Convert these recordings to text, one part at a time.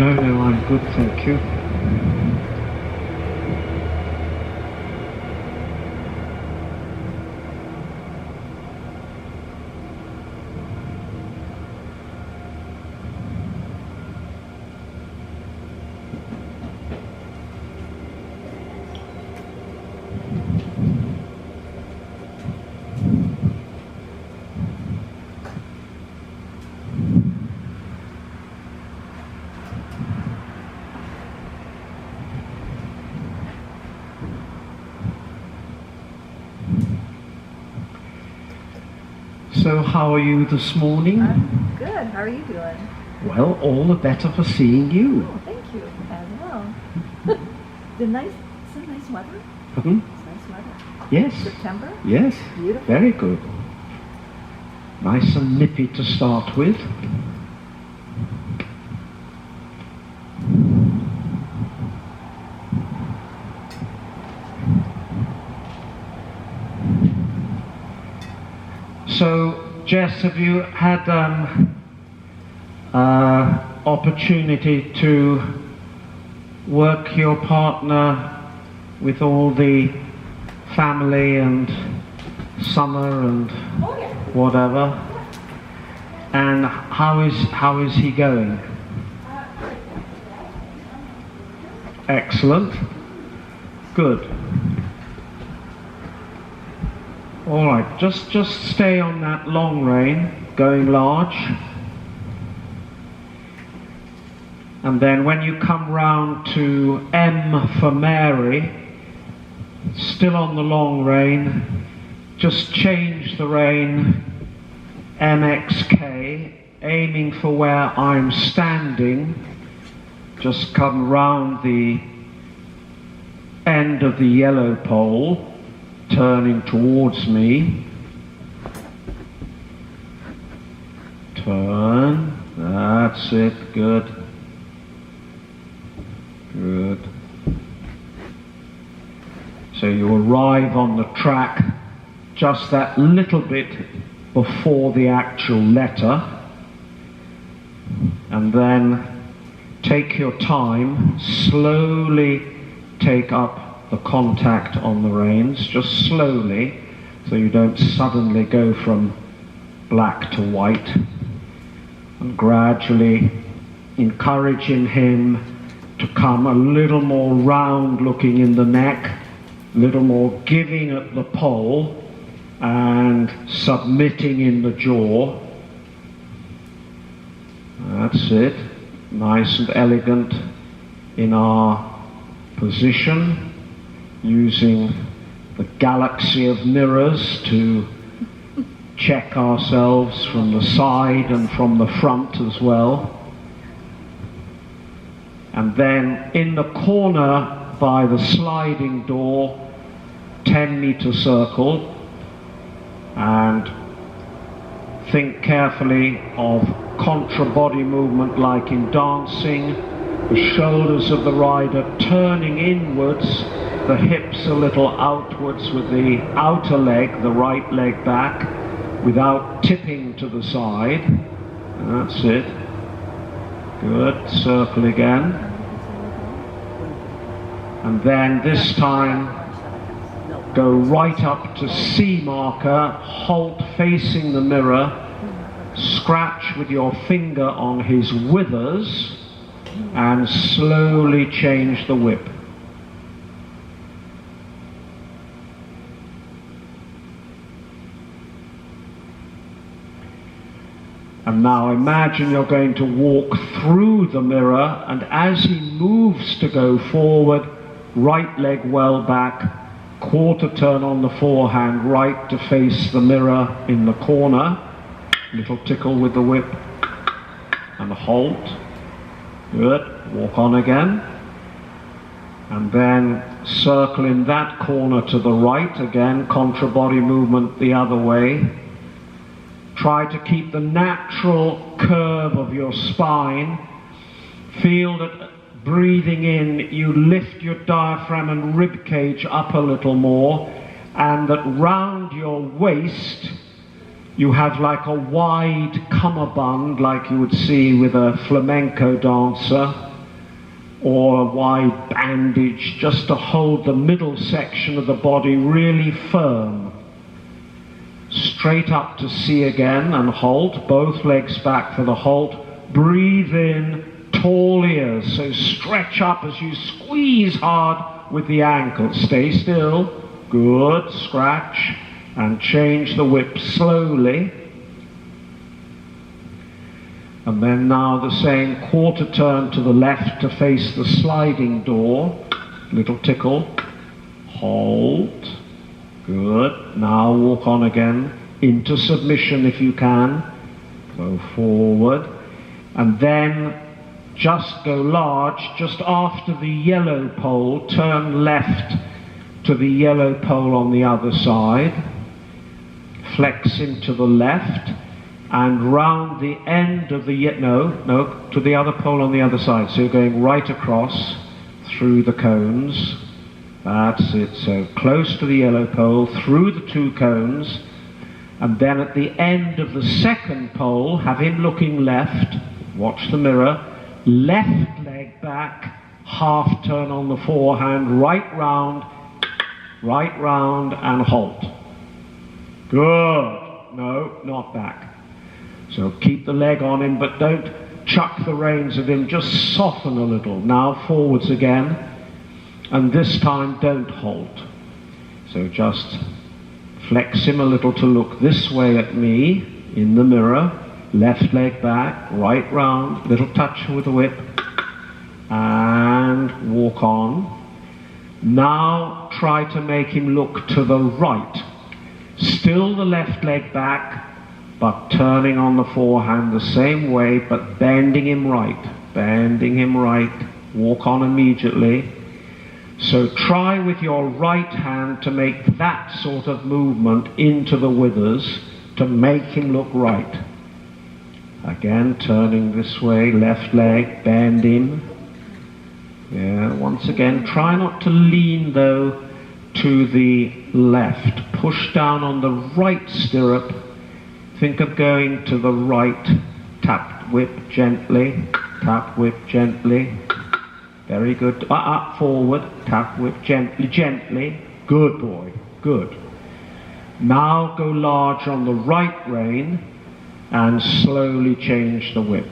No, no, I'm good, thank you. So how are you this morning? I'm good. How are you doing? Well, all the better for seeing you. Oh, thank you as well. It's a nice weather. Hmm? It's nice weather. Yes, September. yes, Beautiful. very good. Nice and nippy to start with. So, Jess, have you had opportunity to work your partner with all the family and summer and Oh yeah. whatever? And how is he going? Excellent. Good. All right, just stay on that long rein, going large. And then when you come round to M for Mary, still on the long rein, just change the rein, MXK, aiming for where I'm standing. Just come round the end of the yellow pole, turning towards me. Turn, that's it, good. Good. So you arrive on the track just that little bit before the actual letter, and then take your time, slowly take up the contact on the reins, just slowly, so you don't suddenly go from black to white, and gradually encouraging him to come a little more round looking in the neck, a little more giving at the pole, and submitting in the jaw. That's it. Nice and elegant in our position, using the galaxy of mirrors to check ourselves from the side and from the front as well. And then in the corner by the sliding door, 10-meter circle, and think carefully of contra-body movement like in dancing, the shoulders of the rider turning inwards, the hips a little outwards with the outer leg, the right leg back, without tipping to the side. That's it. Good. Circle again. And then this time go right up to C marker, halt facing the mirror, scratch with your finger on his withers, and slowly change the whip. And now imagine you're going to walk through the mirror, and as he moves to go forward, right leg well back, quarter turn on the forehand, right to face the mirror in the corner, little tickle with the whip, and halt. Good, walk on again. And then circle in that corner to the right, again, contra-body movement the other way. Try to keep the natural curve of your spine. Feel that breathing in, you lift your diaphragm and rib cage up a little more, and that round your waist you have like a wide cummerbund, like you would see with a flamenco dancer, or a wide bandage just to hold the middle section of the body really firm. Straight up to C again and halt, both legs back for the halt. Breathe in, tall ears, so stretch up as you squeeze hard with the ankle. Stay still, good, scratch, and change the whip slowly. And then now the same quarter turn to the left to face the sliding door. Little tickle. Halt. Good. Now walk on again. Into submission if you can. Go forward. And then just go large. Just after the yellow pole, turn left to the yellow pole on the other side. Flex into the left. And round the end of the, to the other pole on the other side. So you're going right across through the cones. That's it. So close to the yellow pole, through the two cones. And then at the end of the second pole, have him looking left. Watch the mirror. Left leg back, half turn on the forehand, right round, and halt. Good. No, not back. So keep the leg on him, but don't chuck the reins of him, just soften a little. Now forwards again, and this time don't halt. So just flex him a little to look this way at me in the mirror, left leg back, right round, little touch with the whip, and walk on. Now try to make him look to the right. Still the left leg back, but turning on the forehand the same way, but bending him right, walk on immediately. So try with your right hand to make that sort of movement into the withers to make him look right. Again, turning this way, left leg, bend him. Yeah, once again, try not to lean though to the left. Push down on the right stirrup. Think of going to the right, tap whip gently, tap whip gently. Very good. Forward, tap whip gently, gently. Good boy, good. Now go large on the right rein and slowly change the whip.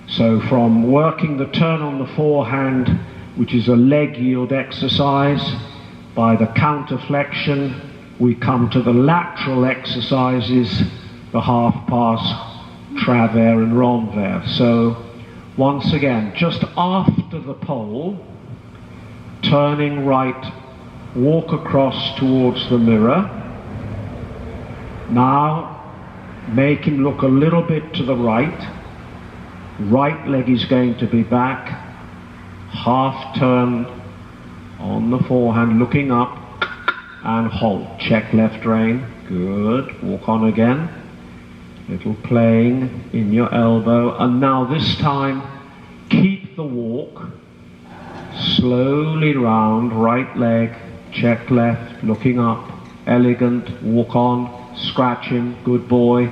So from working the turn on the forehand, which is a leg yield exercise, by the counter flexion, we come to the lateral exercises, the half pass, travers and renvers. So once again, just after the pole, turning right, walk across towards the mirror. Now make him look a little bit to the right. Right leg is going to be back. Half turn on the forehand, looking up. And halt. Check left rein. Good. Walk on again. Little playing in your elbow. And now this time, keep the walk. Slowly round. Right leg. Check left. Looking up. Elegant. Walk on. Scratch him. Good boy.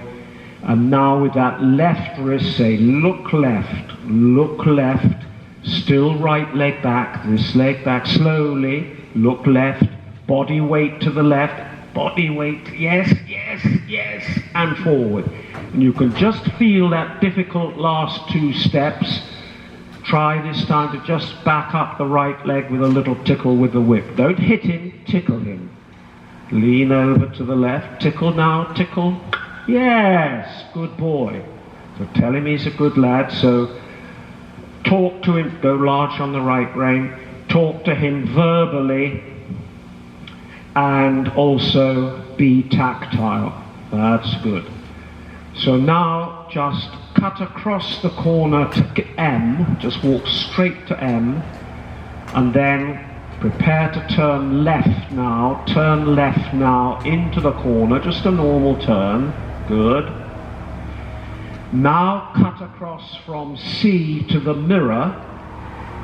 And now with that left wrist, say, look left. Look left. Still right leg back. This leg back. Slowly. Look left. Body weight to the left, body weight, yes, and forward. And you can just feel that difficult last two steps. Try this time to just back up the right leg with a little tickle with the whip. Don't hit him, tickle him. Lean over to the left, tickle now, tickle. Yes, good boy. So tell him he's a good lad. So talk to him, go large on the right rein. Talk to him verbally. And also be tactile. That's good. So now just cut across the corner to M, just walk straight to M, and then prepare to turn left now into the corner, just a normal turn. Good. Now cut across from C to the mirror.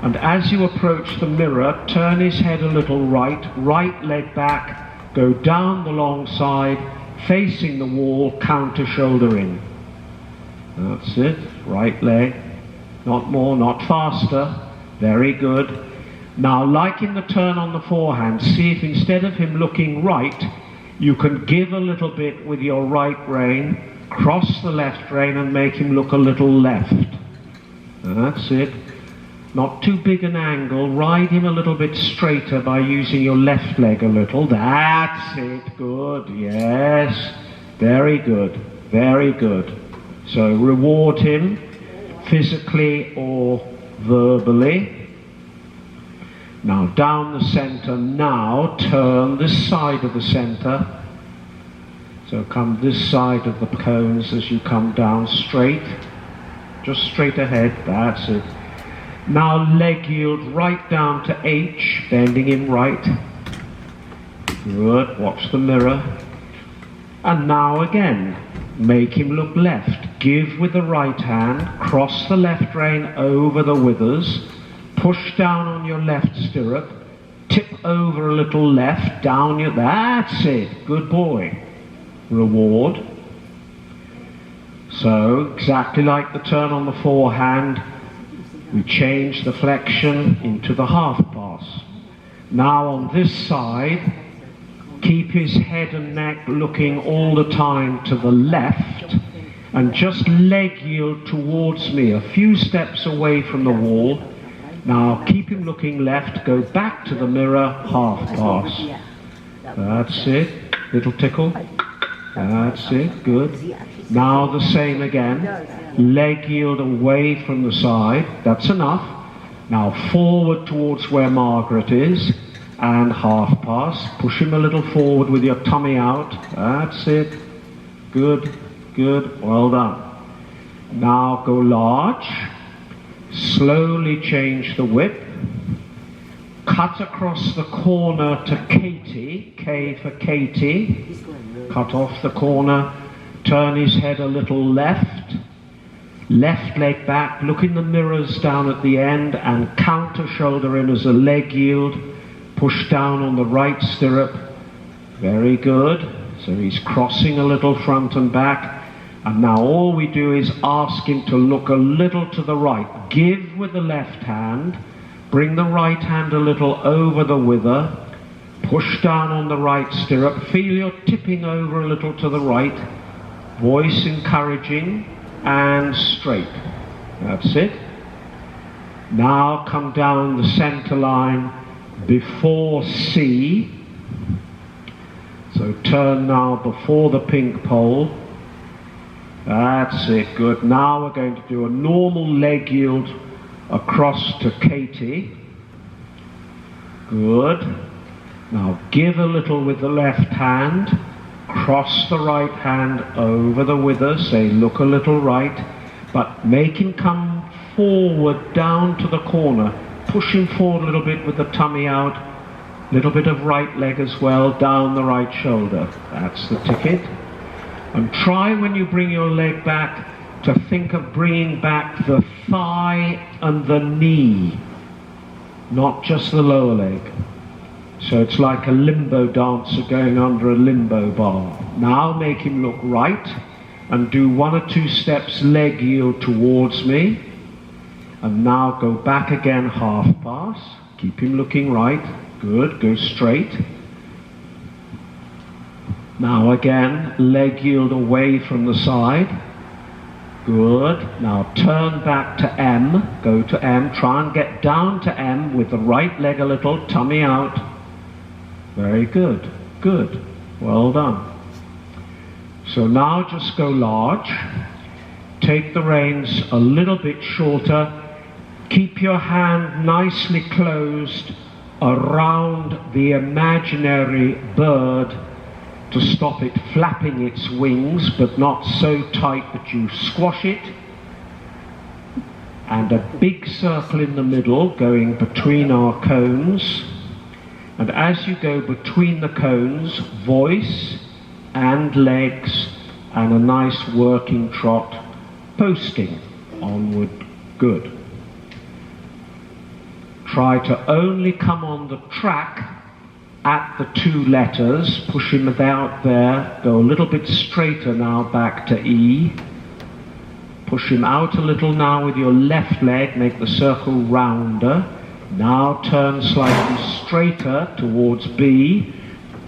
And as you approach the mirror, turn his head a little right leg back, go down the long side, facing the wall, counter shoulder in. That's it, right leg, not more, not faster. Very good. Now, like in the turn on the forehand, see if instead of him looking right, you can give a little bit with your right rein, cross the left rein and make him look a little left. That's it. Not too big an angle. Ride him a little bit straighter by using your left leg a little. That's it. Good. Yes. Very good. Very good. So reward him physically or verbally. Now down the center. Now turn this side of the center. So come this side of the cones as you come down straight. Just straight ahead. That's it. Now leg yield right down to H, bending him right. Good, watch the mirror. And now again, make him look left. Give with the right hand, cross the left rein over the withers, push down on your left stirrup, tip over a little left, down your, that's it, good boy. Reward. So, exactly like the turn on the forehand, we change the flexion into the half pass. Now on this side, keep his head and neck looking all the time to the left and just leg yield towards me, a few steps away from the wall. Now keep him looking left, go back to the mirror, half pass. That's it, little tickle. That's it, good. Now the same again. Leg yield away from the side. That's enough. Now forward towards where Margaret is. And half pass. Push him a little forward with your tummy out. That's it. Good, good. Well done. Now go large. Slowly change the whip. Cut across the corner to Katie. K for Katie. Cut off the corner. Turn his head a little left. Left leg back, look in the mirrors down at the end and counter shoulder in as a leg yield. Push down on the right stirrup. Very good. So he's crossing a little front and back. And now all we do is ask him to look a little to the right. Give with the left hand. Bring the right hand a little over the wither. Push down on the right stirrup. Feel you're tipping over a little to the right. Voice encouraging. And straight. That's it. Now come down the center line before C. So turn now before the pink pole. That's it, good. Now we're going to do a normal leg yield across to Katie. Good. Now give a little with the left hand. Cross the right hand over the wither, say look a little right, but make him come forward down to the corner. Push him forward a little bit with the tummy out, little bit of right leg as well, down the right shoulder. That's the ticket. And try when you bring your leg back to think of bringing back the thigh and the knee, not just the lower leg. So it's like a limbo dancer going under a limbo bar. Now make him look right and do 1 or 2 steps leg yield towards me. And now go back again, half pass. Keep him looking right. Good, go straight. Now again, leg yield away from the side. Good. Now turn back to M. Go to M. Try and get down to M with the right leg a little, tummy out. Very good. Good. Well done. So now just go large. Take the reins a little bit shorter. Keep your hand nicely closed around the imaginary bird to stop it flapping its wings, but not so tight that you squash it. And a big circle in the middle going between our cones. And as you go between the cones, voice and legs and a nice working trot, posting onward. Good. Try to only come on the track at the 2 letters, push him about there, go a little bit straighter now back to E. Push him out a little now with your left leg, make the circle rounder. Now turn slightly straighter towards B.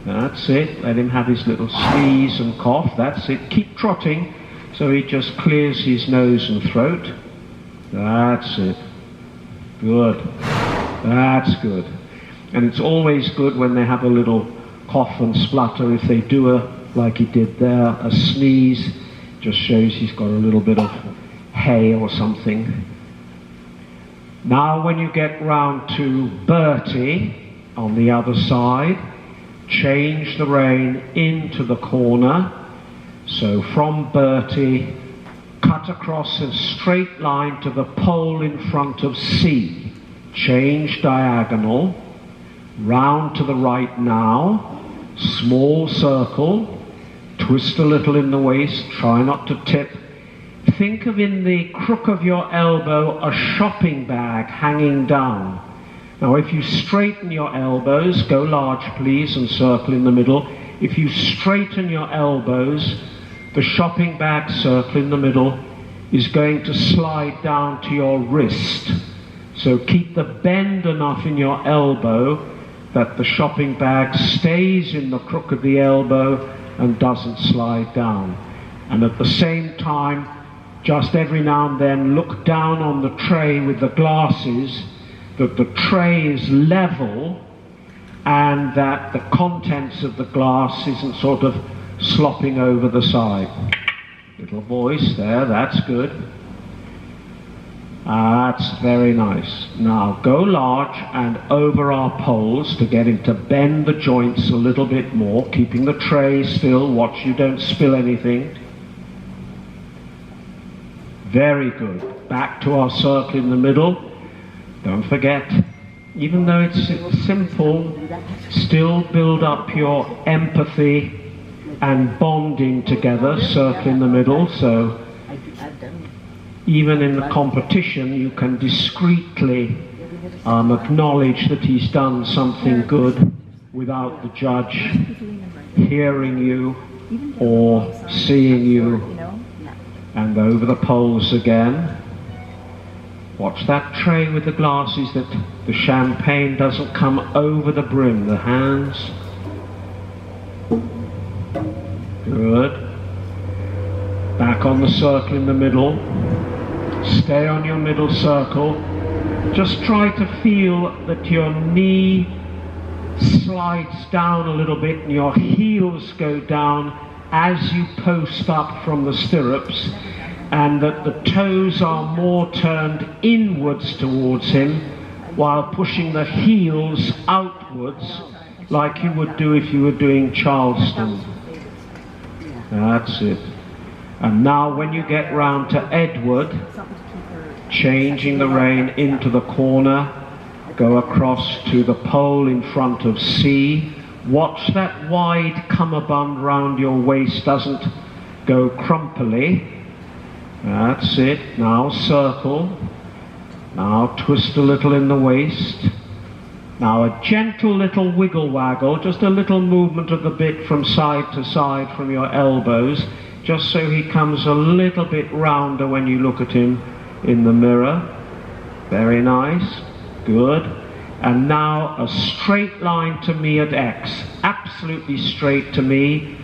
That's it. Let him have his little sneeze and cough. That's it. Keep trotting so he just clears his nose and throat. That's it. Good. That's good. And it's always good when they have a little cough and splutter. If they do like he did there, a sneeze, just shows he's got a little bit of hay or something. Now when you get round to Bertie on the other side, change the rein into the corner. So from Bertie, cut across a straight line to the pole in front of C. Change diagonal. Round to the right now. Small circle. Twist a little in the waist. Try not to tip. Think of in the crook of your elbow a shopping bag hanging down. Now if you straighten your elbows, go large please and circle in the middle. If you straighten your elbows, the shopping bag circle in the middle is going to slide down to your wrist. So keep the bend enough in your elbow that the shopping bag stays in the crook of the elbow and doesn't slide down. And at the same time, just every now and then look down on the tray with the glasses, that the tray is level and that the contents of the glass isn't sort of slopping over the side. Little voice there, that's good. That's very nice. Now go large and over our poles to get him to bend the joints a little bit more, keeping the tray still, watch you don't spill anything. Very good. Back to our circle in the middle. Don't forget, even though it's simple, still build up your empathy and bonding together, circle in the middle, so even in the competition you can discreetly acknowledge that he's done something good without the judge hearing you or seeing you. And over the poles again. Watch that tray with the glasses that the champagne doesn't come over the brim, the hands. Good. Back on the circle in the middle. Stay on your middle circle. Just try to feel that your knee slides down a little bit and your heels go down as you post up from the stirrups, and that the toes are more turned inwards towards him while pushing the heels outwards like you would do if you were doing Charleston. That's it. And now when you get round to Edward, changing the rein into the corner, go across to the pole in front of C. Watch that wide cummerbund round your waist doesn't go crumpily. That's it. Now circle. Now twist a little in the waist. Now a gentle little wiggle waggle, just a little movement of the bit from side to side from your elbows, just so he comes a little bit rounder when you look at him in the mirror. Very nice. Good. And now a straight line to me at X, absolutely straight to me.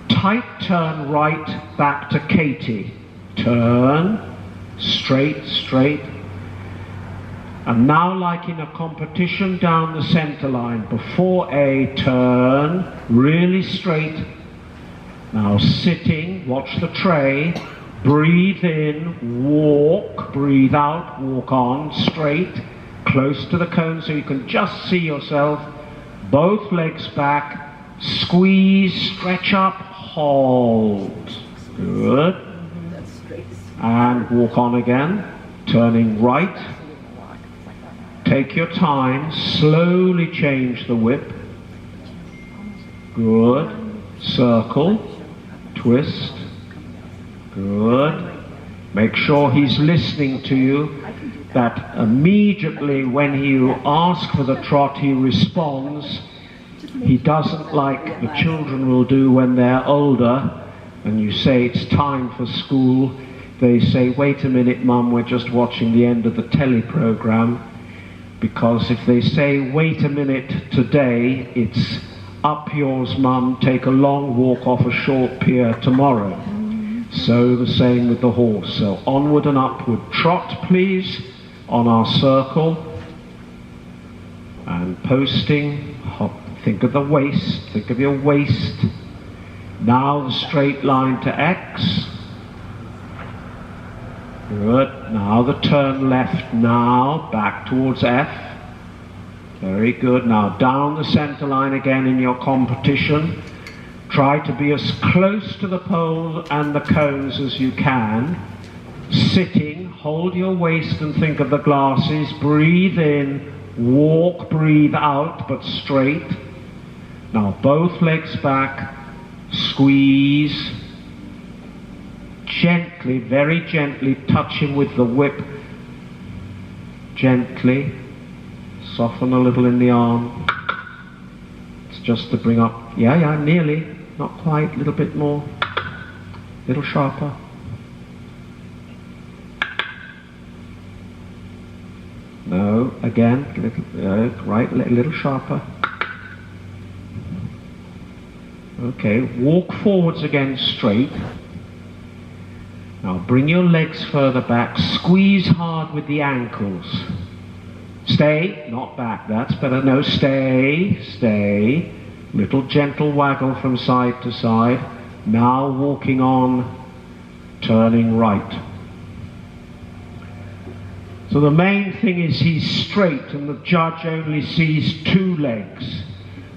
Tight turn right back to Katie. Turn, straight, straight. And now like in a competition down the center line, before A, turn, really straight. Now sitting, watch the tray, breathe in, walk, breathe out, walk on, straight. Close to the cone so you can just see yourself. Both legs back. Squeeze, stretch up, hold. Good. And walk on again. Turning right. Take your time. Slowly change the whip. Good. Circle. Twist. Good. Make sure he's listening to you. That immediately when you ask for the trot he responds. He doesn't like the children will do when they're older and you say it's time for school. they say, wait a minute, Mum, we're just watching the end of the telly program, because if they say, wait a minute today, it's up yours, Mum, take a long walk off a short pier tomorrow. So the same with the horse. So onward and upward. Trot, please, on our circle. And posting, hop, think of the waist, think of your waist. Now the straight line to X. Good. Now the turn left now, back towards F. Very good. Now down the center line again in your competition. Try to be as close to the pole and the cones as you can. Sitting, hold your waist and think of the glasses. Breathe in, walk, breathe out, but straight. Now both legs back, squeeze. Gently, very gently, touch him with the whip. Gently. Soften a little in the arm. It's just to bring up, yeah, nearly. Not quite, a little bit more. A little sharper. No, again, right, a little sharper. Okay, walk forwards again straight. Now bring your legs further back, squeeze hard with the ankles. Stay, not back, that's better. No, stay. Little gentle waggle from side to side. Now walking on, turning right. So the main thing is he's straight and the judge only sees two legs,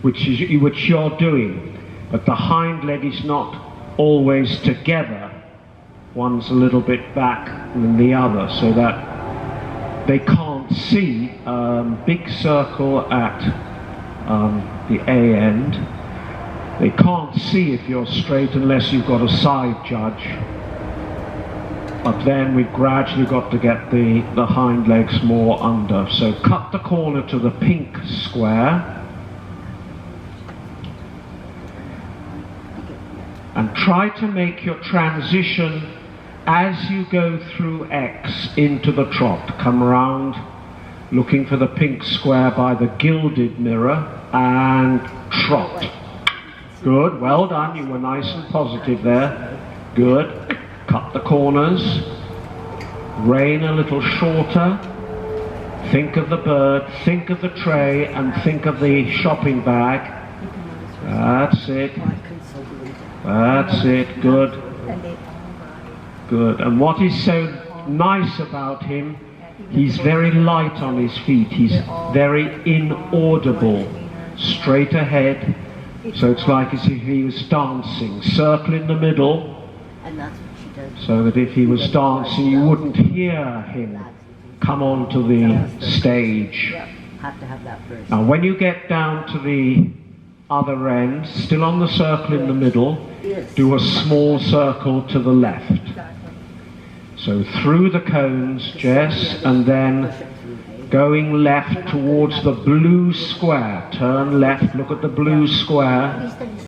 which you're doing. But the hind leg is not always together. One's a little bit back than the other, so that they can't see. Big circle at the A end. They can't see if you're straight unless you've got a side judge. But then we've gradually got to get the hind legs more under. So cut the corner to the pink square. And try to make your transition as you go through X into the trot. Come round, looking for the pink square by the gilded mirror, and trot. Good, well done, you were nice and positive there. Good. Cut the corners. Rein a little shorter. Think of the bird, think of the tray, and think of the shopping bag. That's it. That's it, good. Good. And what is so nice about him, he's very light on his feet. He's very inaudible. Straight ahead. So it's like as if he was dancing. Circle in the middle. So that if he was dancing, you wouldn't hear him come onto the stage. Now when you get down to the other end, still on the circle in the middle, do a small circle to the left. So through the cones, Jess, and then going left towards the blue square. Turn left, look at the blue square.